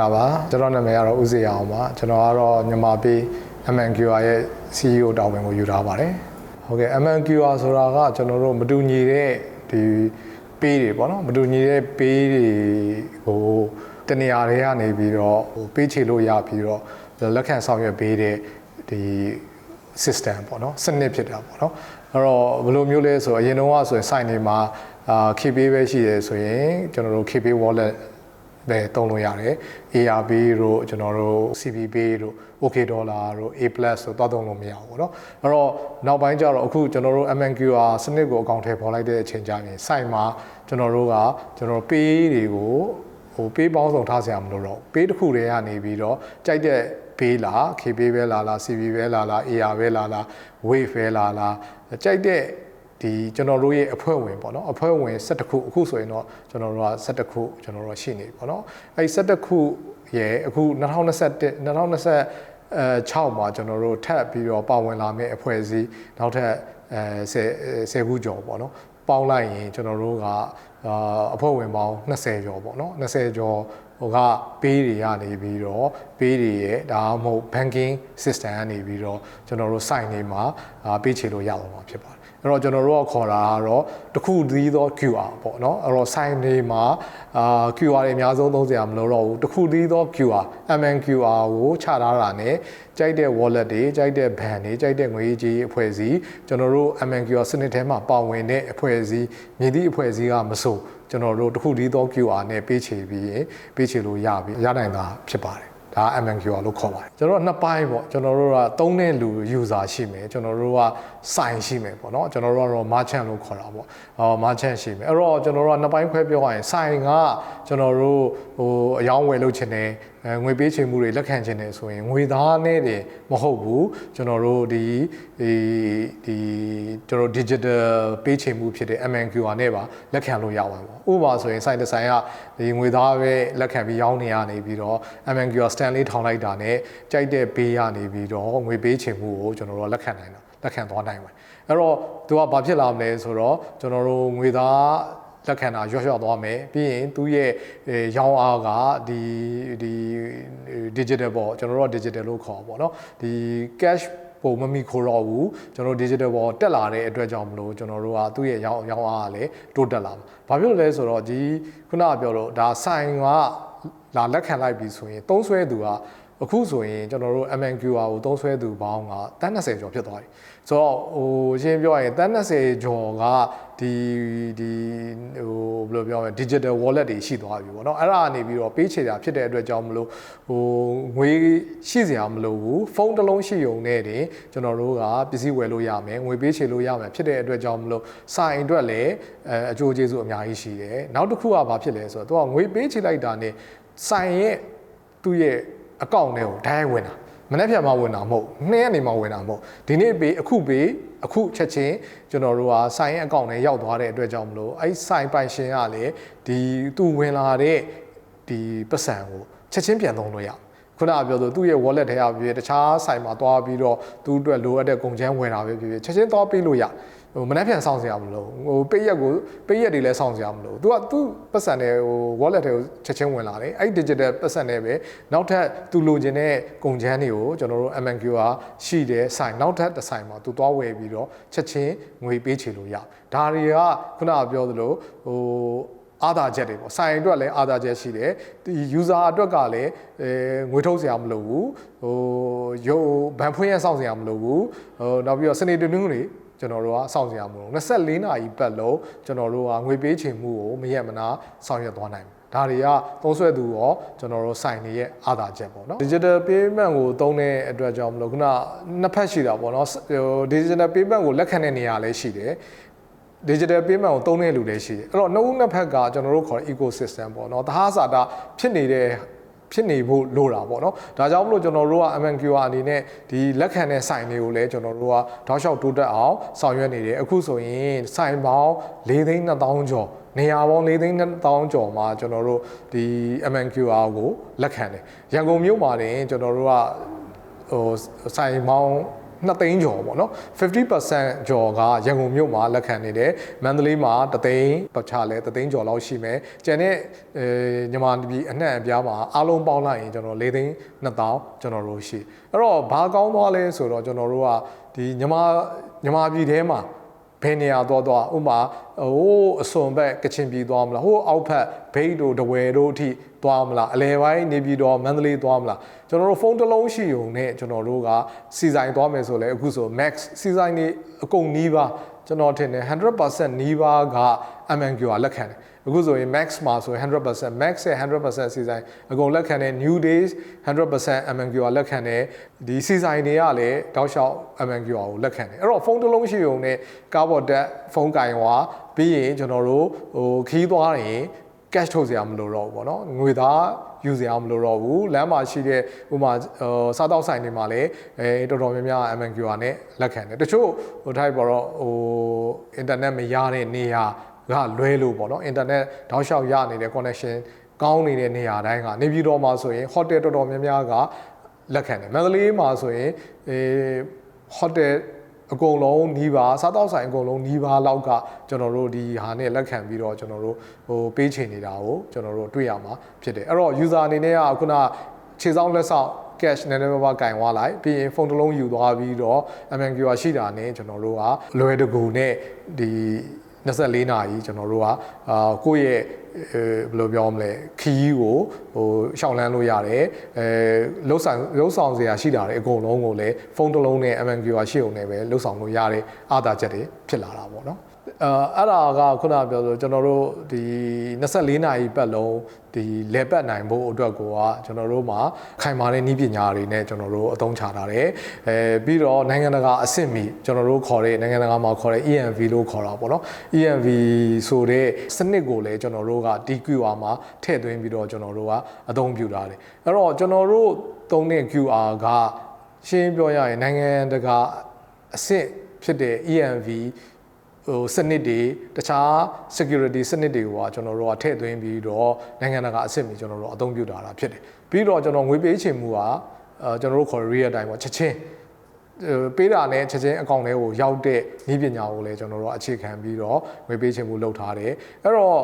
လာပါကျွန်တော်နာမည်ကတော့ဦးစေအောင်ပါကျွန်တော်ကတော့မြန်မာပြည် MNQR ရဲ့ CEO တာဝန်ကိုယူထားပါတယ်ဟုတ်ကဲ့ MNQR ဆိုတာကကျွန်တော်တို့မတူညီတဲ့ဒီပေးတွေပေါ့နော်မတူညီတဲ့ပေးတွေကိုတနေရာတွေကနေပြီးတော့ပေးချေလို့ရပြီးတော့လက်ခံဆောင်ရွက်ပေးတဲ့ဒီ system ပေါ့နော်စနစ်ဖြစ်တာပေါ့နော်အဲ့တော့ဘယ်လိုမျိုးလဲဆိုအရင်တုန်းကဆိုရင် site တွေမှာ KB ပဲရှိတယ်ဆိုရင်ကျွန်တော်တို့ KB wallet ပဲတုံးလို့ရတယ် ARB တို့ကျွန်တော်တို့ CBB တို့ OK dollar တို့ A+ တို့တောက်တုံးလို့မရဘူးเนาะအဲ့တော့နောက်ပိုင်းကျတော့အခုကျွန်တော်တို့ MNQR စနစ်ကိုအကောင့်ထဲပေါ်လိုက်တဲ့အချိန်ကျရင် site မှာကျွန်တော်တို့ပေးတွေကိုပေးပေါင်းစုံထားစရာမလိုတော့ပေးတစ်ခုတည်းကနေပြီးတော့ကြိုက်တဲ့ပေးလား KB ပဲလား CB ပဲလား AR ပဲလား Wave ပဲလားကြိုက်တဲ့ဒီကျွန်တော်တို့ရဲ့အဖွဲ့ဝင်ပေါ့နော်အဖွဲ့ဝင်12ခုအခုဆိုရင်တော့ကျွန်တော်တို့က12ခုကျွန်တော်တို့ရှိနေပေါ့နော်အဲဒီ12ခုရဲ့အခု2026မှာကျွန်တော်တို့ထပ်ပြီးတော့ပါဝင်လာမယ့်အဖွဲ့အစည်းနောက်ထပ်10ခုကျော်ပေါ့နော်ပေါင်းလိုက်ရင်ကျွန်တော်တို့ကအဖွဲ့ဝင်ပေါင်း20ကျော်ပေါ့နော်20ကျော်ဟိုကပေးတွေကနေပြီးတော့ပေးတွေရဲ့ဒါမှမဟုတ် banking system ကနေပြီးတော့ကျွန်တော်တို့ site တွေမှာပေးချေလို့ရတော့မှာဖြစ်ပါတယ်အဲ့တော့ကျွန်တော်တို့ကခေါ်တာကတော့တစ်ခုသီးသော QR ပေါ့နော်အဲ့တော့ site တွေမှာQR တွေအများဆုံးသုံးစရာမလိုတော့ဘူးတစ်ခုသီးသော QR MNQR ကိုချထားတာ ਨੇ ကြိုက်တဲ့ wallet တွေကြိုက်တဲ့ band တွေကြိုက်တဲ့ငွေကြေးအဖွဲ့အစည်းကျွန်တော်တို့ MNQR စနစ်ထဲမှာပါဝင်တဲ့အဖွဲ့အစည်းမြည်သည့်အဖွဲ့အစည်းကမဆိုကျွန်တော်တို့တစ်ခုတည်းသော QR နဲ့ပေးချေပြီးရင်ပေးချေလို့ရနိုင်တာဖြစ်ပါတယ်ဒါ MNQR လို့ခေါ်ပါတယ်ကျွန်တော်တို့နှစ်ပိုင်းပေါ့ကျွန်တော်တို့ကသုံးတဲ့လူ user ရှိမယ်ကျွန်တော်တို့က sign ရှိမယ်ပေါ့နော်ကျွန်တော်တို့ကတော့ merchant လို့ခေါ်တာပေါ့merchant ရှိမယ်အဲ့တော့ကျွန်တော်တို့ကနှစ်ပိုင်းခွဲပြောရရင် sign ကကျွန်တော်တို့အယောင်းဝယ်လုပ်ချင်တယ်ငွေပေးချေမှုတွေလက်ခံချင်တယ်ဆိုရင်ငွေသားနဲ့တည်းမဟုတ်ဘူးကျွန်တော်တို့ဒီကျွန်တော် digital ပေးချေမှုဖြစ်တဲ့ MNQR နဲ့ပါလက်ခံလို့ရပါတယ်ပေါ့ဥပမာဆိုရင် site တစ်ဆိုင်ကဒီငွေသားပဲလက်ခံပြီးရောင်းနေရနေပြီးတော့ MNQR stand လေးထောင်လိုက်တာနဲ့ကြိုက်တဲ့ပေးရနေပြီးတော့ငွေပေးချေမှုကိုကျွန်တော်တို့လက်ခံနိုင်တာလက်ခံသွားနိုင်ပါတယ်အဲ့တော့သူကဘာဖြစ်လာမလဲဆိုတော့ကျွန်တော်တို့ငွေသားလက်ခံတာရွှေ့သွားမယ်ပြီးရင်သူ့ရဲ့ရောင်းအားကဒီ digital ပေါ့ကျွန်တော်တို့ digital လို့ခေါ်ပါပေါ့နော်ဒီ cash ပုံမမီခိုတော့ဘူးကျွန်တော် digital ပေါ်တက်လာတဲ့အတွက်ကြောင့်မလို့ကျွန်တော်တို့ကသူ့ရဲ့ရောင်းအားကလည်းတိုးတက်လာမှာဘာဖြစ်လို့လဲဆိုတော့ဒီခုနကပြောတော့ဒါဆိုင်ကလာလက်ခံလိုက်ပြီဆိုရင်သုံးစွဲသူကအခုဆိုရင်ကျွန်တော်တို့ MNQR ကိုသုံးစွဲသူပေါင်းကတန်း20ကျော်ဖြစ်သွားပြီဆိုတော့ရှင်းပြောရရင်တန်း20ကျော်ကဒီဘယ်လိုပြောမလဲ digital wallet တွေရှိသွားပြီပေါ့နော်အဲ့ဒါကနေပြီးတော့ပေးချေတာဖြစ်တဲ့အတွက်ကြောင့်မလို့ငွေရှိစရာမလိုဘူးဖုန်းတစ်လုံးရှိုံနဲ့တင်ကျွန်တော်တို့ကပစ္စည်းဝယ်လို့ရမယ်ငွေပေးချေလို့ရမယ်ဖြစ်တဲ့အတွက်ကြောင့်မလို့ဆိုင်အတွက်လည်းအကျိုးကျေးဇူးအများကြီးရှိတယ်နောက်တစ်ခုကဘာဖြစ်လဲဆိုတော့သူကငွေပေးချေလိုက်တာနဲ့ဆိုင်ရဲ့သူ့ရဲ့အကောင့်ထဲကိုတိုင်းဝင်တာမနေ့ဖြန်မှဝင်တာမဟုတ်နှစ်ရက်နေမှဝင်တာမဟုတ်ဒီနေ့ပေးအခုချက်ချင်းကျွန်တော်တို့ကဆိုင်ရဲ့အကောင့်ထဲရောက်သွားတဲ့အတွက်ကြောင့်မလို့အဲ့ဆိုင်ပိုင်ရှင်ကလည်းဒီသူဝင်လာတဲ့ဒီပတ်စံကိုချက်ချင်းပြန်သုံးလို့ရခုနကပြောသူ့ရဲ့ wallet ထဲကပြီးတခြားဆိုင်မှာသွားပြီးတော့သူ့အတွက်လိုအပ်တဲ့ကုန်ကျန်းဝင်တာပဲဖြစ်ဖြစ်ချက်ချင်းသွားပေးလို့ရမနှက်ပြန်ဆောင်စရာမလိုပေးရက်တွေလည်းဆောင်စရာမလိုသူကသူ့ပတ်စံနဲ့wallet ထဲကိုချက်ချင်းဝင်လာတယ်အဲ့ digital ပတ်စံနဲ့ပဲနောက်ထပ်သူလိုချင်တဲ့ကုန်ကျန်းတွေကိုကျွန်တော်တို့ MNQR ရှိတဲ့ဆိုင်နောက်ထပ်တစ်ဆိုင်မှာသူသွားဝယ်ပြီးတော့ချက်ချင်းငွေပေးချေလို့ရဒါတွေကခုနကပြောသလိုအာသာချက်တွေပေါ့ဆိုင်အတွက်လည်းအာသာချက်ရှိတယ်ဒီ user အတွက်ကလည်းငွေထုတ်စရာမလိုဘူးရုပ်ဘဏ်ဖွင့်ရစောင့်စရာမလိုဘူးနောက်ပြီးတော့စနေတနင်္ဂနွေကျွန်တော်တို့ကစောင့်စရာမလို24နာရီပတ်လုံးကျွန်တော်တို့ကငွေပေးချေမှုကိုမရက်မနာဆောင်ရွက်သွားနိုင်ဒါတွေကသုံးစွဲသူရောကျွန်တော်တို့ဆိုင်တွေရဲ့အာသာချက်ပေါ့နော် digital payment ကိုသုံးတဲ့အတွက်ကြောင့်မလို့ခုနနှစ်ဖက်ရှိတာပေါ့နော် digital payment ကိုလက်ခံတဲ့နေရာလည်းရှိတယ်digital payment ကိုသုံးတဲ့လူတွေရှိတယ်အဲ့တော့နှစ်ဦးနှစ်ဖက်ကကျွန်တော်တို့ခေါ် ecosystem ပေါ့နော်တဟဇာတာဖြစ်နေဖို့လိုတာပေါ့နော်ဒါကြောင့်မလို့ကျွန်တော်တို့က MNQR အနေနဲ့ဒီလက်ခံတဲ့ဆိုင်တွေကိုလည်းကျွန်တော်တို့ကတောက်လျှောက်တိုးတက်အောင်ဆောင်ရွက်နေတယ်အခုဆိုရင်ဆိုင်ပေါင်း4,200,000ကျော်နေရာပေါင်း4,200,000ကျော်မှာကျွန်တော်တို့ဒီ MNQR ကိုလက်ခံတယ်ရန်ကုန်မြို့မှာတင်ကျွန်တော်တို့ကဆိုင်ပေါင်း 2သိန်းကျော်ပေါ့နော် 50% ကျော်ကရန်ကုန်မြို့မှာလက်ခံနေတယ်မန္တလေးမှာ3သိန်းပတ်ချလဲ3သိန်းကျော်လောက်ရှိမယ်ကျန်တဲ့မြန်မာပြည်အနှံ့အပြားမှာအားလုံးပေါင်းလိုက်ရင်ကျွန်တော်4သိန်း2000ကျွန်တော်တို့ရှိအဲ့တော့ဘာကောင်းသွားလဲဆိုတော့ကျွန်တော်တို့ကဒီမြန်မာပြည်ထဲမှာဘယ်နေရာသွားဥမာဟိုးအစွန်ဘက်ကချင်ပြည်သွားမလားဟိုးအောက်ဖက်ဘိတ်တို့တဝယ်တို့အထိသွားမလားအလဲပိုင်းနေပြည်တော်မန္တလေးသွားမလားကျွန်တော်တို့ဖုန်းတစ်လုံးရှိုံနဲ့ကျွန်တော်တို့ကစီဆိုင်သွားမယ်ဆိုလဲအခုဆို max စီဆိုင်နေအကုန်နီးပါကျွန်တော်ထင်တယ် 100% နီးပါးက MNQ ကလက်ခံတယ်အခုဆိုရင် max မှာဆိုရင် 100% max ရဲ့ 100% စီဆိုင်အကုန်လက်ခံတယ် new days 100% MNQ ကလက်ခံတယ်ဒီစီဆိုင်တွေကလည်းတောက်လျှောက် MNQ ကိုလက်ခံတယ်အဲ့တော့ဖုန်းတစ်လုံးရှိုံနဲ့ကားပေါ်တက်ဖုန်းကင်ဟွာပြီးရင်ကျွန်တော်တို့ခီးသွားရင် cash ထုတ်စရာမလိုတော့ဘူးပေါ့နော်ငွေသားယူစရာမလိုတော့ဘူးလမ်းမှာရှိတဲ့ဥမာစားတောက်ဆိုင်တွေမှာလည်းတော်တော်များများ MNQ နဲ့လက်ခံတယ်တချို့ထိုက်ပေါ်တော့internet မရတဲ့နေရာကလွဲလို့ပေါ့နော် internet တောက်လျှောက်ရနေတဲ့ connection ကောင်းနေတဲ့နေရာတိုင်းကနေပြည်တော်မှာဆိုရင် hotel တော်တော်များများကလက်ခံတယ်မန္တလေးမှာဆိုရင်hotel အကုန်လုံးနီးပါစားတောက်ဆိုင်အကုန်လုံးနီးပါလောက်ကကျွန်တော်တို့ဒီဟာနဲ့လက်ခံပြီးတော့ကျွန်တော်တို့ပေးချင်နေတာကိုကျွန်တော်တို့တွေ့ရမှာဖြစ်တယ်အဲ့တော့ user အနေနဲ့ကခုနခြေစောင်းလက်ဆောင် cash နည်းနည်းပါးကင်သွားလိုက်ပြီးရင်ဖုန်းတစ်လုံးယူသွားပြီးတော့ MNQ ရှိတာနဲ့ကျွန်တော်တို့ကလွယ်တကူနဲ့ဒီ24နာရီကျွန်တော်တို့ကကိုယ့်ရဲ့ဘယ်လိုပြောမလဲခီးကိုရှောင်လန်းလို့ရတယ်လှုပ်ဆောင်စရာရှိတာတွေအကုန်လုံးကိုလည်းဖုန်းတစ်လုံးနဲ့ MNQ ရှိုံနဲ့ပဲလှုပ်ဆောင်လို့ရတဲ့အားသာချက်တွေဖြစ်လာတာပေါ့နော်အဲ့ဒါကခုနပြောဆိုကျွန်တော်တို့ဒီ24နာရီပတ်လုံးဒီလဲပတ်နိုင်ဖို့အတွက်ကိုကကျွန်တော်တို့မှာခိုင်မာတဲ့နည်းပညာတွေနဲ့ကျွန်တော်တို့အသုံးချထားတယ်ပြီးတော့နိုင်ငံတကာအဆင့်မီကျွန်တော်တို့ခေါ်တဲ့နိုင်ငံတကာမှာခေါ်တဲ့ EMV လို့ခေါ်တာပေါ့နော် EMV ဆိုတဲ့စနစ်ကိုလည်းကျွန်တော်တို့က DQR မှာထည့်သွင်းပြီးတော့ကျွန်တော်တို့ကအသုံးပြုထားတယ်အဲ့တော့ကျွန်တော်တို့သုံးတဲ့ QR ကရှင်းပြောရရင်နိုင်ငံတကာအဆင့်ဖြစ်တဲ့ EMVစနစ်တွေတခြား security စနစ်တွေကကျွန်တော်တို့ကထည့်သွင်းပြီးတော့နိုင်ငံတကာအဆင့်မီကျွန်တော်တို့အသုံးပြုတာဖြစ်တယ်ပြီးတော့ကျွန်တော်ငွေပေးချေမှုကကျွန်တော်တို့ခေါ် real time ပေါ့ချက်ချင်းပေးတာနဲ့ချက်ချင်းအကောင့်ထဲကိုရောက်တဲ့နည်းပညာကိုလည်းကျွန်တော်တို့အခြေခံပြီးတော့ငွေပေးချေမှုလုပ်ထားတယ်အဲ့တော့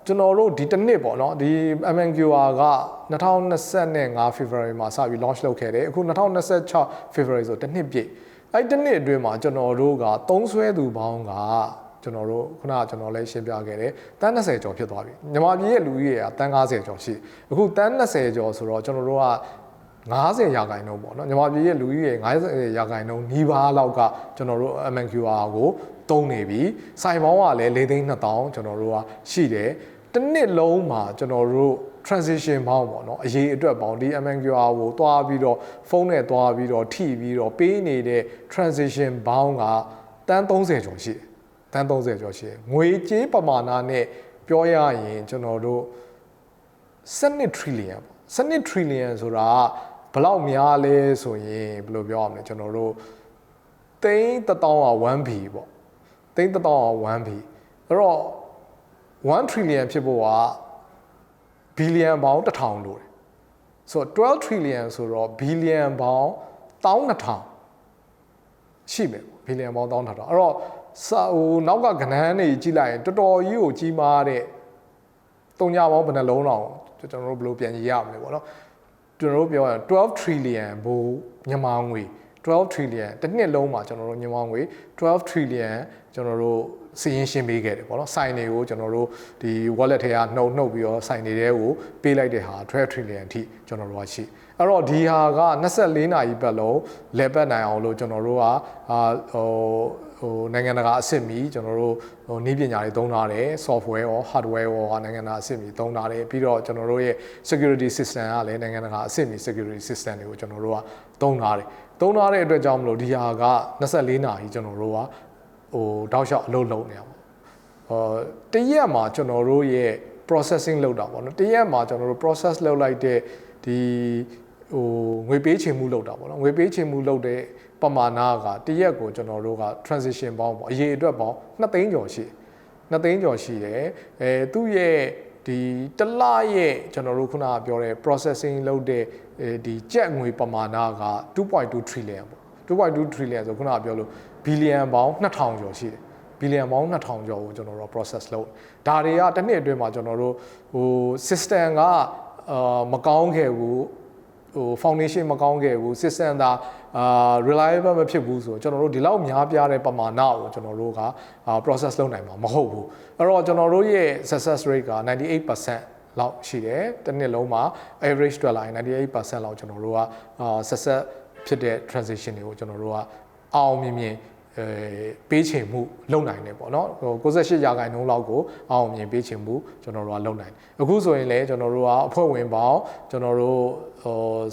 ကျွန်တော်တို့ဒီတစ်နှစ်ပေါ့နော်ဒီ MNQR က2025 February မှာစပြီး launch လုပ်ခဲ့တယ်အခု2026 February ဆိုတစ်နှစ်ပြည့်အဲ့တစ်နှစ်အတွင်းမှာကျွန်တော်တို့ကသုံးစွဲသူပေါင်းကကျွန်တော်တို့ခုနကကျွန်တော်လည်းရှင်းပြခဲ့တယ်တန်း20ကျော်ဖြစ်သွားပြီမြန်မာပြည်ရဲ့လူကြီးတွေကတန်း90ကျော်ရှိအခုတန်း20ကျော်ဆိုတော့ကျွန်တော်တို့က90ရာခိုင်နှုန်းပေါ့နော်မြန်မာပြည်ရဲ့လူကြီးတွေ90ရာခိုင်နှုန်းနီးပါးလောက်ကကျွန်တော်တို့ MNQR ကိုသုံးနေပြီစိုင်ပေါင်းကလည်း4,200,000ကျွန်တော်တို့ကရှိတယ်တစ်နှစ်လုံးမှာကျွန်တော်တို့ transition ပေါင်းပေါ့နော်အရေးအတွက်ပေါင်းဒီ MNQR ကိုတွားပြီးတော့ဖုန်းနဲ့တွားပြီးတော့ထိပြီးတော့ပေးနေတဲ့ transition ပေါင်းကတန်း30ကျော်ရှိတယ်တန်း30ကျော်ရှိတယ်ငွေကြေးပမာဏနဲ့ပြောရရင်ကျွန်တော်တို့7 trillion ပေါ့7 trillion ဆိုတာဘယ်လောက်များလဲဆိုရင်ဘယ်လိုပြောရမလဲကျွန်တော်တို့1,000 1B ပေါ့1,000 1B အဲ့တော့1 trillion ဖြစ်ဖို့ကဘီလီယံပေါင်း1000လို့တယ်ဆိုတော့12 trillion ဆိုတော့ဘီလီယံပေါင်း12000ရှိမယ်ဘီလီယံပေါင်း12000အဲ့တော့နောက်ကကဏ္ဍတွေကြည့်လိုက်ရင်တော်တော်ကြီးကိုကြီးမားတဲ့တုံညာပေါင်းဘယ်နှလုံးတော့ကျွန်တော်တို့ဘယ်လိုပြန်ကြည့်ရမလဲပေါ့နော်ကျွန်တော်တို့ပြောရင်12 trillion ဘိုးမြန်မာငွေ12 trillion တစ်နှစ်လုံးမှာကျွန်တော်တို့မြန်မာငွေ12 trillion ကျွန်တော်တို့စီရင်ရှင်းပေးခဲ့တယ်ပေါ့နော်စိုင်တွေကိုကျွန်တော်တို့ဒီ wallet ထဲကနှုတ်ပြီးတော့စိုင်တွေကိုပေးလိုက်တဲ့ဟာ12 trillion အထိကျွန်တော်တို့ကရှိအဲ့တော့ဒီဟာက24နာရီပတ်လုံးလဲပတ်နိုင်အောင်လို့ကျွန်တော်တို့ကနိုင်ငံတကာအဆင့်မီကျွန်တော်တို့နည်းပညာတွေသုံးထားတယ် software ရော hardware ရောနိုင်ငံတကာအဆင့်မီသုံးထားတယ်ပြီးတော့ကျွန်တော်တို့ရဲ့ security system ကလည်းနိုင်ငံတကာအဆင့်မီ security system တွေကိုကျွန်တော်တို့ကသုံးထားတယ်သုံးထားတဲ့အတွက်ကြောင့်မလို့ဒီဟာက24နာရီကျွန်တော်တို့ကတောက်လျှောက်အလုပ်လုပ်နေရပါတရက်မှာကျွန်တော်တို့ရဲ့ processing လုပ်တာပေါ့နော်တရက်မှာကျွန်တော်တို့ process လုပ်လိုက်တဲ့ဒီငွေပေးချေမှုလုပ်တာပေါ့နော်ငွေပေးချေမှုလုပ်တဲ့ပမာဏကတရက်ကိုကျွန်တော်တို့က transition ပေါင်းပေါ့အရေးအတွက်ပေါင်း2သိန်းကျော်ရှိ2သိန်းကျော်ရှိတယ်သူ့ရဲ့ဒီတလရဲ့ကျွန်တော်တို့ခုနကပြောတဲ့ processing လုပ်တဲ့ဒီကြက်ငွေပမာဏက2.2 trillion ပေါ့ 2.2 trillion ဆိုခုနကပြောလို့ billion ပေါင်း2000ကျော်ရှိတယ် billion ပေါင်း2000ကျော်ကိုကျွန်တော်တို့ process လုပ်ဒါတွေကတစ်နှစ်အတွင်းမှာကျွန်တော်တို့ဟို system ကမကောင်းခဲ့ဘူးဟို foundation မကောင်းခဲ့ဘူး system သာreliable မဖြစ်ဘူးဆိုတော့ကျွန်တော်တို့ဒီလောက်များပြားတဲ့ပမာဏကိုကျွန်တော်တို့ကprocess လုပ်နိုင်မှာမဟုတ်ဘူးအဲ့တော့ကျွန်တော်တို့ရဲ့ success rate က 98% လောက်ရှိတယ်တစ်နှစ်လုံးမှာ average တွက်လာရင် 98% လောက်ကျွန်တော်တို့ကsuccess ဖြစ်တဲ့ transition တွေကိုကျွန်တော်တို့ကအောင်မြင်မြင်ပေးချင်မှုလုပ်နိုင်တယ်ပေါ့နော်98ရာခိုင်နှုန်းလောက်ကိုအောင်မြင်ပေးချင်မှုကျွန်တော်တို့ကလုပ်နိုင်တယ်အခုဆိုရင်လည်းကျွန်တော်တို့ကအဖွဲ့ဝင်ပေါင်းကျွန်တော်တို့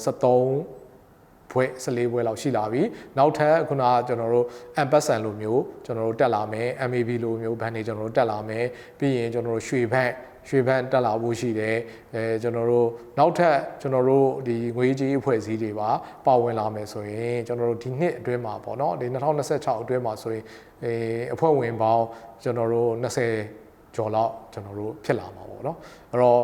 73ဘွဲ14ဘွဲလောက်ရှိလာပြီနောက်ထပ်ခုနကကျွန်တော်တို့ ampersand လိုမျိုးကျွန်တော်တို့တက်လာမယ် MAB လိုမျိုးဘန်တွေကျွန်တော်တို့တက်လာမယ်ပြီးရင်ကျွန်တော်တို့ရွှေဘတ်တက်လာဖို့ရှိတယ်ကျွန်တော်တို့နောက်ထပ်ကျွန်တော်တို့ဒီငွေကြေးအဖွဲ့အစည်းတွေပါဝင်လာမယ်ဆိုရင်ကျွန်တော်တို့ဒီနှစ်အတွင်းမှာပေါ့နော်ဒီ2026အတွင်းမှာဆိုရင်အဖွဲ့ဝင်ပေါင်းကျွန်တော်တို့20ကျော်လောက်ကျွန်တော်တို့ဖြစ်လာမှာပေါ့နော်အဲ့တော့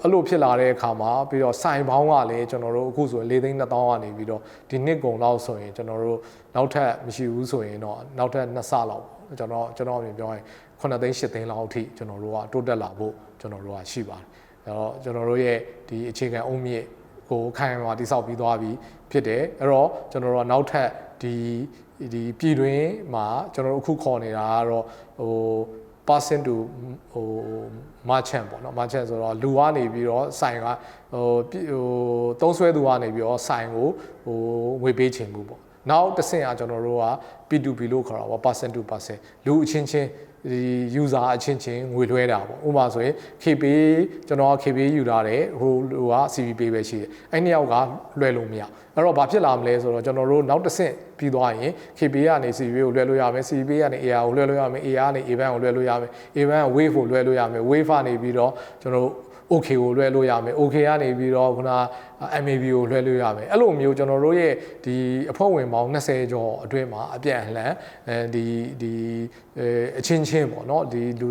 အဲ့လိုဖြစ်လာတဲ့အခါမှာပြီးတော့စိုင်ပေါင်းကလည်းကျွန်တော်တို့အခုဆိုရင်4,200,000ကနေပြီးတော့ဒီနှစ်ကုန်လောက်ဆိုရင်ကျွန်တော်တို့နောက်ထပ်မရှိဘူးဆိုရင်တော့နောက်ထပ်2ဆလောက်ကျွန်တော်အမြင်ပြောရင်9,800,000လောက်အထိကျွန်တော်တို့ကတိုးတက်လာဖို့ကျွန်တော်တို့ကရှိပါတယ်အဲ့တော့ကျွန်တော်တို့ရဲ့ဒီအခြေခံအုံမြင့်ကိုခိုင်မာတိဆောက်ပြီးသွားပြီဖြစ်တယ်အဲ့တော့ကျွန်တော်တို့ကနောက်ထပ်ဒီပြည်တွင်းမှာကျွန်တော်တို့အခုခေါ်နေတာကတော့percent to merchant ပေါ့နော် merchant ဆိုတော့လူကနေပြီးတော့ဆိုင်ကသုံးဆွဲသူကနေပြီးတော့ဆိုင်ကိုငွေပေးချင်မှုပေါ့နောက်တစ်ဆင့်ကျွန်တော်တို့က P2P လို့ခေါ်တာပေါ့ percent to percent လူအချင်းချင်းဒီ user အချင်းချင်းငွေလွှဲတာပေါ့ဥပမာဆိုရင် KP ကျွန်တော် KP ယူထားတယ်ဟိုက CVP ပဲရှိတယ်အဲ့နှစ်ယောက်ကလွှဲလို့မရအဲ့တော့ဘာဖြစ်လာမလဲဆိုတော့ကျွန်တော်တို့နောက်တစ်ဆင့်ပြီးသွားရင် KP ကနေ CVP ကိုလွှဲလို့ရမယ် CVP ကနေ AR ကိုလွှဲလို့ရမယ် AR ကနေ A-Bank ကိုလွှဲလို့ရမယ် A-Bank က Wave ကိုလွှဲလို့ရမယ် Wave ကနေပြီးတော့ကျွန်တော်တို့OK ကိုလွှဲလို့ရမယ် OK ကနေပြီးတော့ခုန MAB ကိုလွှဲလို့ရမယ်အဲ့လိုမျိုးကျွန်တော်တို့ရဲ့ဒီအဖွဲ့ဝင်ပေါင်း20ကျော်အတွင်းမှာအပြန်အလှန်ဒီအချင်းချင်းပေါ့နော်ဒီလူ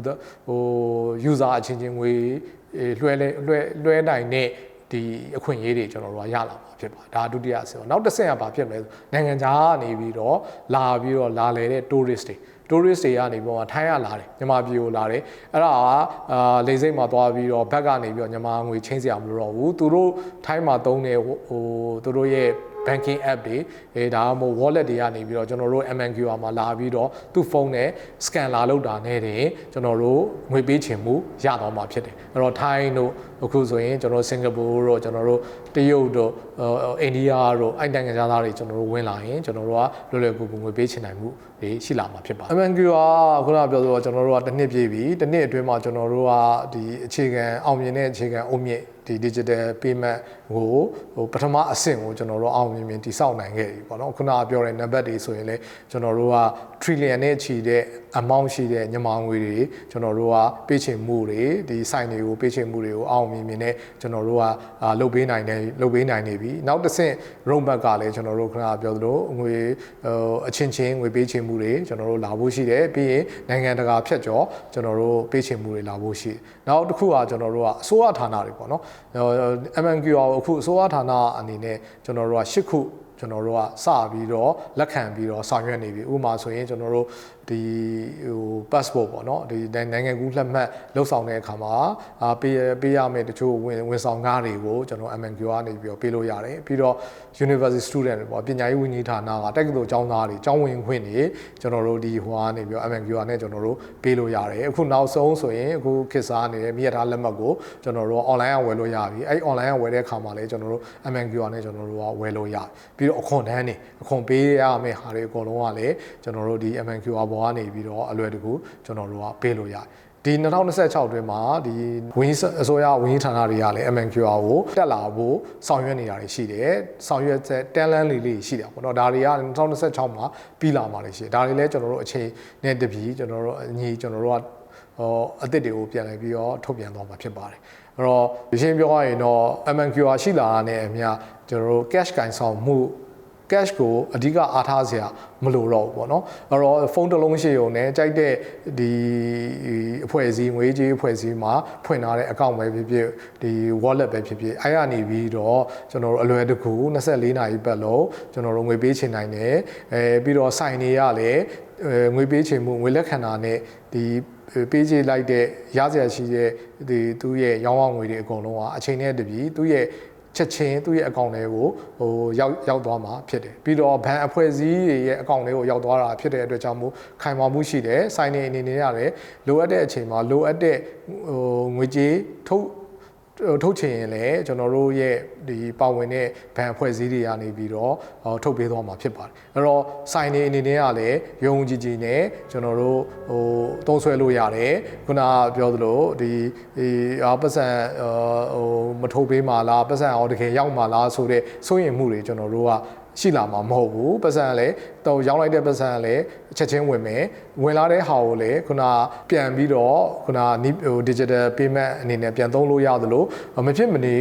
user အချင်းချင်းငွေလွှဲနိုင်တဲ့ဒီအခွင့်အရေးတွေကျွန်တော်တို့ကရလာမှာဖြစ်ပါတယ်ဒါဒုတိယအဆင့်ပေါ့နောက်တစ်ဆင့်ကဘာဖြစ်မလဲနိုင်ငံခြားကနေပြီးတော့လာလေတဲ့ tourist တွေကနေပြီးတော့ထိုင်းရလာတယ်မြန်မာပြည်ကိုလာတယ်အဲ့ဒါကလေစိတ်မှာသွားပြီးတော့ဘက်ကနေပြီးတော့မြန်မာငွေချင်းစရာမလိုတော့ဘူးသူတို့ထိုင်းမှာသုံးတဲ့သူတို့ရဲ့ banking app တွေဒါမှမဟုတ် wallet တွေကနေပြီးတော့ကျွန်တော်တို့ MNQR မှာလာပြီးတော့သူ့ဖုန်းနဲ့ scan လာလုပ်တာနဲ့တင်ကျွန်တော်တို့ငွေပေးချင်မှုရတော့မှာဖြစ်တယ်အဲ့တော့ထိုင်းတို့အခုဆိုရင်ကျွန်တော်စင်ကာပူတို့ကျွန်တော်တို့တရုတ်တို့အိန္ဒိယတို့အဲ့နိုင်ငံခြားသားတွေကျွန်တော်တို့ဝင်လာရင်ကျွန်တော်တို့ကလွယ်လွယ်ကူကူငွေပေးချင်နိုင်မှုတွေရှိလာမှာဖြစ်ပါတယ် MNQR ခုနကပြောဆိုတော့ကျွန်တော်တို့ကတစ်နှစ်ပြည့်ပြီတစ်နှစ်အတွင်းမှာကျွန်တော်တို့ကဒီအခြေခံအောင်မြင်တဲ့အခြေခံအုတ်မြင့်ဒီ digital payment ကိုပထမအဆင့်ကိုကျွန်တော်တို့အောင်မြင်မြင်တည်ဆောက်နိုင်ခဲ့ပြီပေါ့နော်ခုနကပြောတဲ့ number တွေဆိုရင်လည်းကျွန်တော်တို့က trillion နဲ့ချီတဲ့ amount ရှိတဲ့မြန်မာငွေတွေကျွန်တော်တို့ကပေးချေမှုတွေဒီ site တွေကိုပေးချေမှုတွေကိုအောင်မြင်မြင်နဲ့ကျွန်တော်တို့ကလုပ်ပေးနိုင်နေပြီနောက်တစ်ဆင့် roadmap ကလည်းကျွန်တော်တို့ခုနကပြောသလိုငွေအချင်းချင်းငွေပေးချေမှုတွေကျွန်တော်တို့လာဖို့ရှိတယ်ပြီးရင်နိုင်ငံတကာဖြတ်ကျော်ကျွန်တော်တို့ပေးချေမှုတွေလာဖို့ရှိတယ်နောက်တစ်ခုကကျွန်တော်တို့ကအစိုးရဌာနတွေပေါ့နော်MNQR ကိုအခုအစိုးရဌာနအနေနဲ့ကျွန်တော်တို့က8ခုကျွန်တော်တို့ကစပြီးတော့လက်ခံပြီးတော့ဆောင်ရွက်နေပြီဥပမာဆိုရင်ကျွန်တော်တို့ဒီpassport ပေါ့နော်ဒီနိုင်ငံကူးလက်မှတ်လှုပ်ဆောင်တဲ့အခါမှာပေးရမယ့်တချို့ဝန်ဆောင်ကားတွေကိုကျွန်တော် MNQR ကနေပြီးတော့ပေးလို့ရတယ်ပြီးတော့ university student တွေပေါ့ပညာရေးဝန်ကြီးဌာနကတက္ကသိုလ်ကျောင်းသားတွေကျောင်းဝင်ခွင့်တွေကျွန်တော်တို့ဒီဟိုကနေပြီးတော့ MNQR နဲ့ကျွန်တော်တို့ပေးလို့ရတယ်အခုနောက်ဆုံးဆိုရင်အခုခေတ်စားနေတဲ့မိရထားလက်မှတ်ကိုကျွန်တော်တို့ online ကဝယ်လို့ရပြီအဲ့ online ကဝယ်တဲ့အခါမှာလည်းကျွန်တော်တို့ MNQR နဲ့ကျွန်တော်တို့ကဝယ်လို့ရပြီးတော့အခွန်တန်းတွေအခွန်ပေးရမယ့်ဟာတွေအကုန်လုံးကလည်းကျွန်တော်တို့ဒီ MNQR ပေါ်ကနေပြီးတော့အလွယ်တကူကျွန်တော်တို့ကပေးလို့ရတယ်ဒီ2026အတွင်းမှာဒီအစိုးရဝန်ကြီးဌာနတွေကလည်း MNQR ကိုတက်လာဖို့ဆောင်ရွက်နေတာတွေရှိတယ်ဆောင်ရွက်ချက်တန်းလန်းလေးရှိတာပေါ့နော်ဒါတွေက2026မှာပြီးလာမှာလည်းရှိတယ်ဒါတွေလည်းကျွန်တော်တို့အချိန်နဲ့တပြေကျွန်တော်တို့ကျွန်တော်တို့ကအသစ်တွေကိုပြန်လည်ပြီးတော့ထုတ်ပြန်သွားမှာဖြစ်ပါတယ်အဲ့တော့ဒီရှင်းပြောရရင်တော့ MNQR ရှိလာတာနဲ့အမျှကျွန်တော်တို့ cash ကင်ဆောင်မှု cash ကိုအဓိကအားထားစရာမလိုတော့ဘူးပေါ့နော်အဲ့တော့ဖုန်းတစ်လုံးရှိုံနဲ့ကြိုက်တဲ့ဒီအဖွဲ့အစည်းငွေကြေးအဖွဲ့အစည်းမှာဖွင့်ထားတဲ့ account ပဲဖြစ်ဖြစ်ဒီ wallet ပဲဖြစ်ဖြစ်အဲ့ကနေပြီးတော့ကျွန်တော်တို့အလွယ်တကူ24နာရီပတ်လုံးကျွန်တော်တို့ငွေပေးချင်နိုင်တယ်ပြီးတော့စိုင်နေရလေငွေပေးချင်မှုငွေလက်ခံတာနဲ့ဒီပေးချေလိုက်တဲ့ရစရာရှိတဲ့ဒီသူ့ရဲ့ရောင်းအောင်ငွေတွေအကုန်လုံးကအချိန်နဲ့တပြေသူ့ရဲ့ချက်ချင်းသူ့ရဲ့ account တွေကိုရောက်သွားမှာဖြစ်တယ်ပြီးတော့ဘဏ်အဖွဲ့အစည်းတွေရဲ့ account တွေကိုရောက်သွားတာဖြစ်တဲ့အတွက်ကြောင့်မို့ခိုင်မာမှုရှိတယ်စိုင်းနေအနေနဲ့ရတယ်လိုအပ်တဲ့အချိန်မှာလိုအပ်တဲ့ငွေကြေးထုတ်ချင်ရင်လည်းကျွန်တော်တို့ရဲ့ဒီပါဝင်တဲ့ဘဏ်အဖွဲ့အစည်းတွေကနေပြီးတော့ထုတ်ပေးသွားမှာဖြစ်ပါတယ်အဲ့တော့စိုင်းနေအနေနဲ့ကလည်းရုံကြည်ကြည်နဲ့ကျွန်တော်တို့သုံးဆွဲလို့ရတယ်ခုနပြောသလိုဒီပတ်စံမထုတ်ပေးမှာလားပတ်စံအောင်တကယ်ရောက်မှာလားဆိုတဲ့စိုးရိမ်မှုတွေကျွန်တော်တို့ကရှိလာမှာမဟုတ်ဘူးပတ်စံလည်းတော့ရောင်းလိုက်တဲ့ပတ်စံလည်းချက်ချင်းဝင်မယ်ဝင်လာတဲ့ဟာကိုလည်းခုနပြန်ပြီးတော့ခုနdigital payment အနေနဲ့ပြန်သုံးလို့ရသလိုမဖြစ်မနေ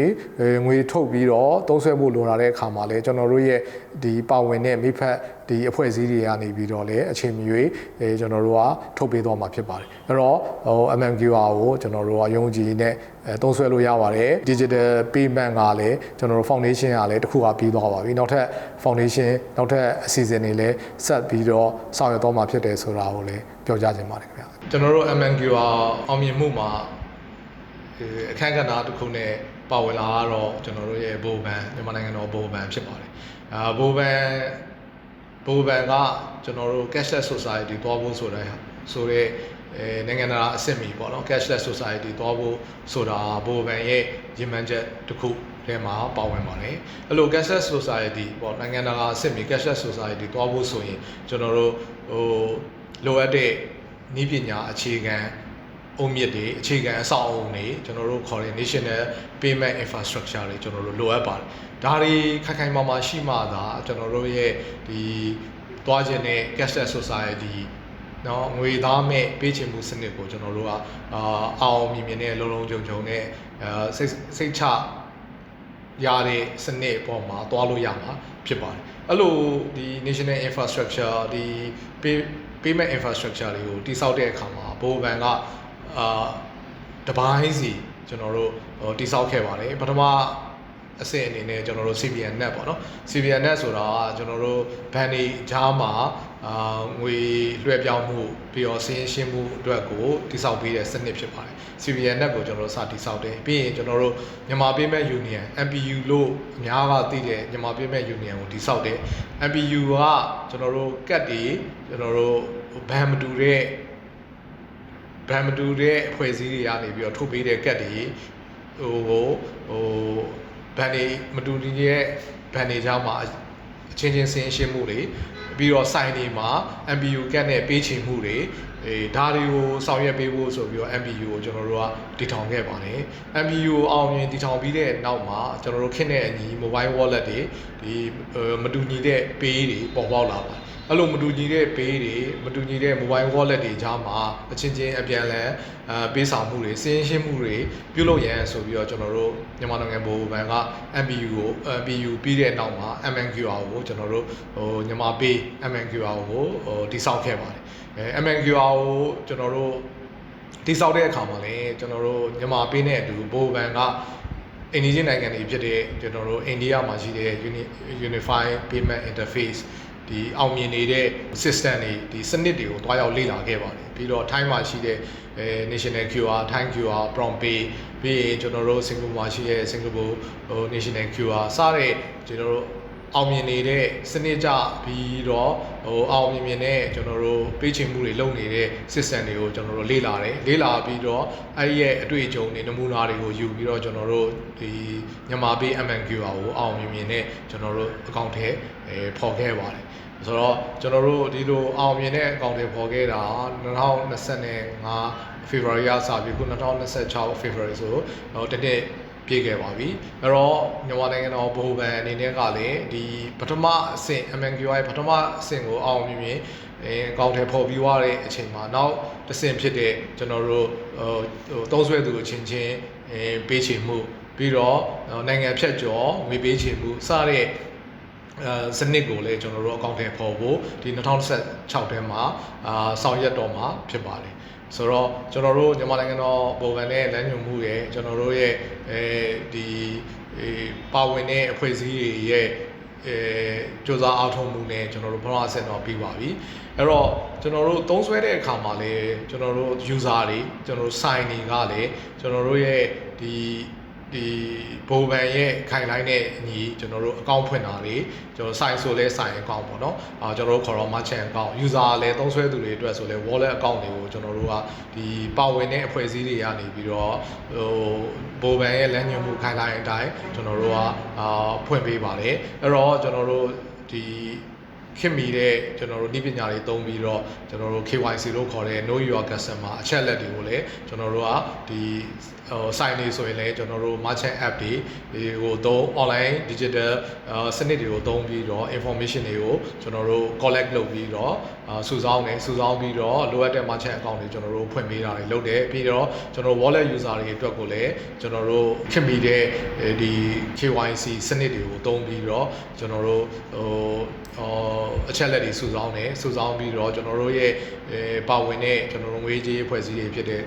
ငွေထုတ်ပြီးတော့သုံးစွဲဖို့လိုလာတဲ့အခါမှာလည်းကျွန်တော်တို့ရဲ့ဒီပါဝင်တဲ့မိဖက်ဒီအဖွဲ့အစည်းတွေကနေပြီးတော့လည်းအချိန်မရွေးကျွန်တော်တို့ကထုတ်ပေးသွားမှာဖြစ်ပါတယ်အဲ့တော့MMQR ကိုကျွန်တော်တို့ကယုံကြည်နဲ့သုံးစွဲလို့ရပါတယ် digital payment ကလည်းကျွန်တော်တို့ foundation ကလည်းတစ်ခုကပြီးသွားပါပြီနောက်ထပ် foundation နောက်ထပ်အစီအစဉ်တွေလည်းဆက်ပြီးတော့ဆောင်ရွက်သွားမှာဖြစ်တယ်ဆိုတာကိုလည်းပြောကြားချင်ပါတယ်ခင်ဗျာကျွန်တော်တို့ MMQR အောင်မြင်မှုမှာအခမ်းကဏ္ဍတစ်ခုနဲ့ပါဝင်လာတော့ကျွန်တော်တို့ရဲ့ဘိုးဘန်မြန်မာနိုင်ငံတော်ဘိုးဘန်ဖြစ်ပါတယ်ဘိုးဘန်ကကျွန်တော်တို့ cashless society တွားဖို့ဆိုတဲ့နိုင်ငံသားအဆင့်မီပေါ့နော် cashless society တွားဖို့ဆိုတာဘိုးဘန်ရဲ့ရည်မှန်းချက်တစ်ခုထဲမှာပါဝင်ပါတယ်အဲ့လို cashless society ပေါ့နိုင်ငံသားအဆင့်မီ cashless society တွားဖို့ဆိုရင်ကျွန်တော်တို့လိုအပ်တဲ့နည်းပညာအခြေခံအုံမြစ်တွေအခြေခံအဆောက်အအုံတွေကျွန်တော်တို့ခေါ်တဲ့ national payment infrastructure တွေကျွန်တော်တို့လိုအပ်ပါတယ်ဒါတွေခိုင်မာမာရှိမှသာကျွန်တော်တို့ရဲ့ဒီတွားခြင်းနဲ့ cashless society နော်ငွေသားမဲ့ပေးချင်မှုစနစ်ကိုကျွန်တော်တို့ကအောင်မြင်မြင်နဲ့လုံခြုံခြုံနဲ့စိတ်ချရတဲ့စနစ်ပေါ်မှာတွားလို့ရမှာဖြစ်ပါတယ်အဲ့လိုဒီ national infrastructure ဒီ payment infrastructure တွေကိုတိစောက်တဲ့အခါမှာဘိုးဘန်ကတပိုင်းစီကျွန်တော်တို့တိစောက်ခဲ့ပါတယ်ပထမအဆင့်အနေနဲ့ကျွန်တော်တို့ CBN net ပေါ့နော် CBN net ဆိုတာကကျွန်တော်တို့ဘဏ်တွေကြားမှာငွေလွှဲပြောင်းမှုပြီးတော့စီးရင်ရှင်းမှုအတွက်ကိုတိစောက်ပေးတဲ့စနစ်ဖြစ်ပါတယ် CBN net ကိုကျွန်တော်တို့စတိစောက်တယ်ပြီးရင်ကျွန်တော်တို့မြန်မာ Payment Union MPU လို့အများကသိတဲ့မြန်မာ Payment Union ကိုတိစောက်တယ် MPU ကကျွန်တော်တို့ကတ်တွေကျွန်တော်တို့ဘဏ်မတူတဲ့အဖွဲ့အစည်းတွေကနေပြီးတော့ထုတ်ပေးတဲ့ကတ်တွေဘဏ်တွေမတူညီတဲ့ဘဏ်တွေကြားမှာအချင်းချင်းဆင်းရှင်းမှုတွေပြီးတော့စိုင်တွေမှာ MPU ကတ်နဲ့ပေးချေမှုတွေဒါတွေကိုဆောင်ရွက်ပေးဖို့ဆိုပြီးတော့ MPU ကိုကျွန်တော်တို့ကတည်ထောင်ခဲ့ပါတယ် MPU အောင်မြင်တည်ထောင်ပြီးတဲ့နောက်မှာကျွန်တော်တို့ခင်းတဲ့အညီ mobile wallet တွေဒီမတူညီတဲ့ pay တွေပေါ်ပေါက်လာပါတယ်အဲ့လိုမတူညီတဲ့ pay တွေမတူညီတဲ့ mobile wallet တွေကြားမှာအချင်းချင်းအပြန်အလှန်ပေးဆောင်မှုတွေစီးရင်ရှင်းမှုတွေပြုလုပ်ရန်ဆိုပြီးတော့ကျွန်တော်တို့မြန်မာနိုင်ငံဗဟိုဘဏ်က MPU ပြီးတဲ့နောက်မှာ MNQR ကိုကျွန်တော်တို့မြန်မာ pay MNQR ကိုတည်ဆောက်ခဲ့ပါတယ်MNQR ကိုကျွန်တော်တို့တိစောက်တဲ့အခါမှာလည်းကျွန်တော်တို့မြန်မာ pay နဲ့အတူဘိုးဘန်ကအိန္ဒိယနိုင်ငံတွေဖြစ်တဲ့ကျွန်တော်တို့အိန္ဒိယမှာရှိတဲ့ Unified Payment Interface ဒီအောင်မြင်နေတဲ့ system တွေဒီစနစ်တွေကိုတွားရောက်လေ့လာခဲ့ပါတယ်ပြီးတော့ Thai မှာရှိတဲ့National QR Thai QR Prompt Pay ပြီးရင်ကျွန်တော်တို့ Singapore မှာရှိတဲ့ Singapore National QR စတဲ့ကျွန်တော်တို့အောင်မြင်နေတဲ့စနစ်ကြပြီးတော့အောင်မြင်တဲ့ကျွန်တော်တို့ပေးချင်မှုတွေလုပ်နေတဲ့ system တွေကိုကျွန်တော်တို့လေ့လာပြီးတော့အဲ့ရဲ့အတွေ့အကြုံတွေနမူနာတွေကိုယူပြီးတော့ကျွန်တော်တို့ဒီမြန်မာ Pay MNQR ကိုအောင်မြင်တဲ့ကျွန်တော်တို့အကောင့်ထဲဖော်ခဲ့ပါတယ်ဆိုတော့ကျွန်တော်တို့ဒီလိုအောင်မြင်တဲ့အကောင့်တွေဖော်ခဲ့တာ2025 February ကစပြီးခု2026 February ဆိုတော့တနေ့ပြည့်ခဲ့ပါပြီအဲ့တော့မြန်မာနိုင်ငံတော်ဗဟိုဘဏ်အနေနဲ့ကလည်းဒီပထမအဆင့် MNQR ရဲ့ပထမအဆင့်ကိုအောင်မြင်အကောင့်ထဲပေါ်ပြီးသွားတဲ့အချိန်မှာနောက်တစ်ဆင့်ဖြစ်တဲ့ကျွန်တော်တို့သုံးဆွဲသူအချင်းချင်းပေးချေမှုပြီးတော့နိုင်ငံဖြတ်ကျော်ငွေပေးချေမှုစတဲ့ စနစ်ကိုလည်းကျွန်တော်တို့အကောင့်ထဲပေါ်ဖို့ဒီ2016ထဲမှာဆောင်ရွက်တော့မှာဖြစ်ပါတယ်ဆိုတော့ကျွန်တော်တို့မြန်မာနိုင်ငံတော်ဗဟိုဘဏ်နဲ့လမ်းညွှန်မှုရဲ့ကျွန်တော်တို့ရဲ့ဒီပါဝင်တဲ့အဖွဲ့အစည်းတွေရဲ့ကြိုးစားအားထုတ်မှုနဲ့ကျွန်တော်တို့ဘဝအဆင့်တော့ပြီးပါပြီအဲ့တော့ကျွန်တော်တို့သုံးစွဲတဲ့အခါမှာလည်းကျွန်တော်တို့ user တွေကျွန်တော်တို့ sign တွေကလည်းကျွန်တော်တို့ရဲ့ဒီဘိုးဘန်ရဲ့ခိုင်လိုက်တဲ့အညီကျွန်တော်တို့အကောင့်ဖွင့်တာတွေကျွန်တော် sign ဆိုလဲ sign အကောင့်ပေါ့နော်ကျွန်တော်တို့ခေါ်တော့ merchant account user လည်းသုံးစွဲသူတွေအတွက်ဆိုလဲ wallet account တွေကိုကျွန်တော်တို့ကဒီပါဝင်တဲ့အဖွဲ့အစည်းတွေကနေပြီးတော့ဘိုးဘန်ရဲ့လမ်းညွှန်မှုခိုင်လိုက်အတိုင်းကျွန်တော်တို့ကဖွင့်ပေးပါတယ်အဲ့တော့ကျွန်တော်တို့ဒီခင်မီတဲ့ကျွန်တော်တို့ဤပညာတွေသုံးပြီးတော့ကျွန်တော်တို့ KYC လို့ခေါ်တဲ့ Know Your Customer အချက်လက်တွေကိုလည်းကျွန်တော်တို့ကဒီ sign နေဆိုရင်လည်းကျွန်တော်တို့ merchant app တွေကိုသုံး online digital စနစ်တွေကိုသုံးပြီးတော့ information တွေကိုကျွန်တော်တို့ collect လုပ်ပြီးတော့စုဆောင်းပြီးတော့လိုအပ်တဲ့ merchant account တွေကျွန်တော်တို့ဖွင့်ပေးတာတွေလုပ်တယ်ပြီးတော့ကျွန်တော် wallet user တွေအတွက်ကိုလည်းကျွန်တော်တို့ခင်မီတဲ့ဒီ KYC စနစ်တွေကိုသုံးပြီးတော့ကျွန်တော်တို့အချက်လက်တွေစုဆောင်းပြီးတော့ကျွန်တော်တို့ရဲ့ပါဝင်တဲ့ကျွန်တော်တို့ငွေကြေးဖွဲ့စည်းတွေဖြစ်တဲ့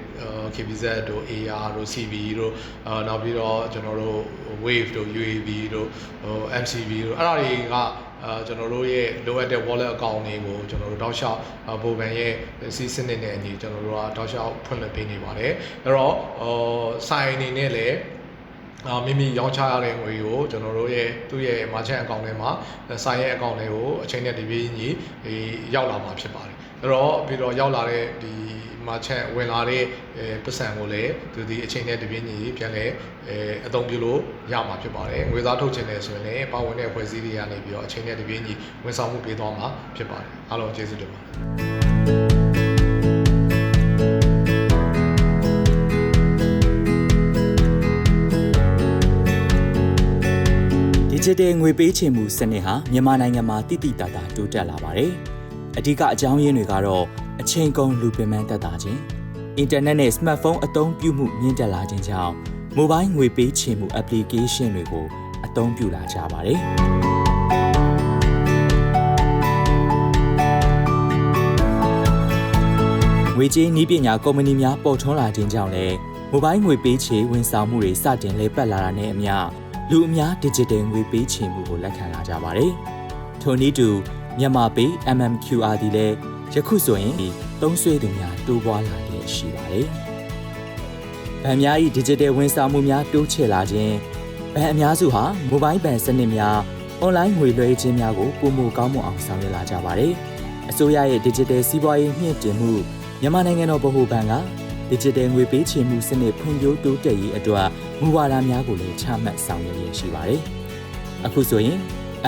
KBZ တို့ AR တို့ CB တို့နောက်ပြီးတော့ကျွန်တော်တို့ Wave တို့ UAB တို့ MCB တို့အဲ့ဒါတွေကကျွန်တော်တို့ရဲ့လိုအပ်တဲ့ wallet account တွေကိုကျွန်တော်တို့တောက်လျှောက်ဘိုဘန်ရဲ့စီးစနစ်နဲ့အညီကျွန်တော်တို့ကတောက်လျှောက်ဖွင့်လှစ်ပေးနေပါတယ်အဲ့တော့sign အနေနဲ့လည်းမိမိရောင်းချရတဲ့ငွေကိုကျွန်တော်တို့ရဲ့သူ့ရဲ့ merchant account ထဲမှာဆိုင်ရဲ့ account တွေကိုအချိန်နဲ့တပြေးညီရောက်လာမှာဖြစ်ပါတယ်အဲ့တော့ပြီးတော့ရောက်လာတဲ့ဒီ merchant ဝင်လာတဲ့ပတ်စံကိုလည်းသူဒီအချိန်နဲ့တပြေးညီပြန်လဲအသုံးပြုလို့ရမှာဖြစ်ပါတယ်ငွေသားထုတ်ချင်တယ်ဆိုရင်လည်းပါဝင်တဲ့အဖွဲ့အစည်းတွေကနေပြီးတော့အချိန်နဲ့တပြေးညီဝန်ဆောင်မှုပေးသွားမှာဖြစ်ပါတယ်အားလုံးကျေးဇူးတင်ပါတယ်Digital ငွေပေးချေမှုစနစ်ဟာမြန်မာနိုင်ငံမှာတိတိတတ်တာတိုးတက်လာပါတယ်။အဓိကအကြောင်းရင်းတွေကတော့အချိန်ကုန်လူပင်ပန်းတက်တာခြင်း၊အင်တာနက်နဲ့ smartphone အသုံးပြုမှုမြင့်တက်လာခြင်းကြောင့် mobile ငွေပေးချေမှု application တွေကိုအသုံးပြုလာကြပါတယ်။ငွေကြေးနည်းပညာကုမ္ပဏီများပေါ်ထွန်းလာခြင်းကြောင့်လည်း mobile ငွေပေးချေဝန်ဆောင်မှုတွေစတင်လည်ပတ်လာတာနဲ့အမျှလူအများ digital ငွေပေးချေမှုကိုလက်ခံလာကြပါတယ်။ထို့နည်းတူမြန်မာပေး MMQR ဒီလည်းယခုဆိုရင်သုံးစွဲသူများတိုးပွားလာလျက်ရှိပါတယ်။ဗန်များ၏ digital ဝန်ဆောင်မှုများတိုးချဲ့လာခြင်းဗန်အများစုဟာ mobile ဘဏ်စနစ်များ online ငွေလွှဲခြင်းများကိုပိုမိုကောင်းမွန်အောင်ဆောင်ရွက်လာကြပါတယ်။အစိုးရရဲ့ digital စီးပွားရေးမြင့်တင်မှုမြန်မာနိုင်ငံတော်ဗဟိုဘဏ်ကdigital ငွေပေးချေမှုစနစ်ဖွံ့ဖြိုးတိုးတက်ရေးအတွက်မူဝါဒများကိုလည်းချမှတ်ဆောင်ရွက်ရရှိပါတယ်။အခုဆိုရင်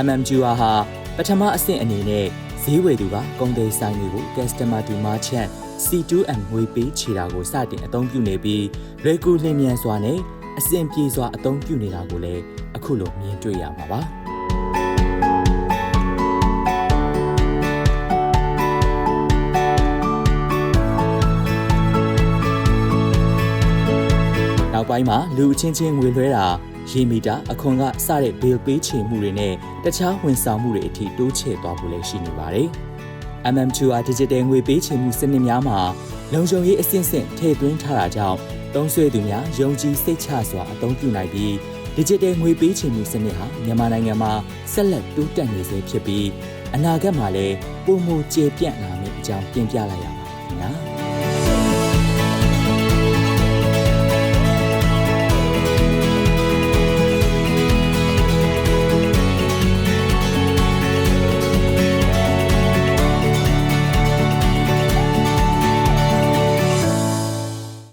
MMQR ဟာပထမအဆင့်အနေနဲ့ဈေးဝယ်သူကကုန်သည်ဆိုင်တွေကို Customer to Merchant C2M ငွေပေးချေတာကိုစတင်အသုံးပြုနေပြီးလွယ်ကူလျင်မြန်စွာနဲ့အဆင်ပြေစွာအသုံးပြုနေတာကိုလည်းအခုလိုမြင်တွေ့ရမှာပါ။နောက်ပိုင်းမှာလူအချင်းချင်းငွေလွှဲတာရေမီတာအခွန်ကစတဲ့ bill ပေးချေမှုတွေနဲ့တခြားဝန်ဆောင်မှုတွေအထိတိုးချဲ့သွားဖို့လည်းရှိနေပါတယ်။ MMQR Digital ငွေပေးချေမှုစနစ်များမှာလုံခြုံရေးအဆင့်ဆင့်ထည့်သွင်းထားတာကြောင့်သုံးစွဲသူများယုံကြည်စိတ်ချစွာအသုံးပြုနိုင်ပြီး Digital ငွေပေးချေမှုစနစ်ဟာမြန်မာနိုင်ငံမှာဆက်လက်တိုးတက်နေစေဖြစ်ပြီးအနာဂတ်မှာလည်းပုံမှန်ကျေပြန့်လာမယ့်အကြောင်းတင်ပြလိုက်ရပါတယ်ခင်ဗျာ။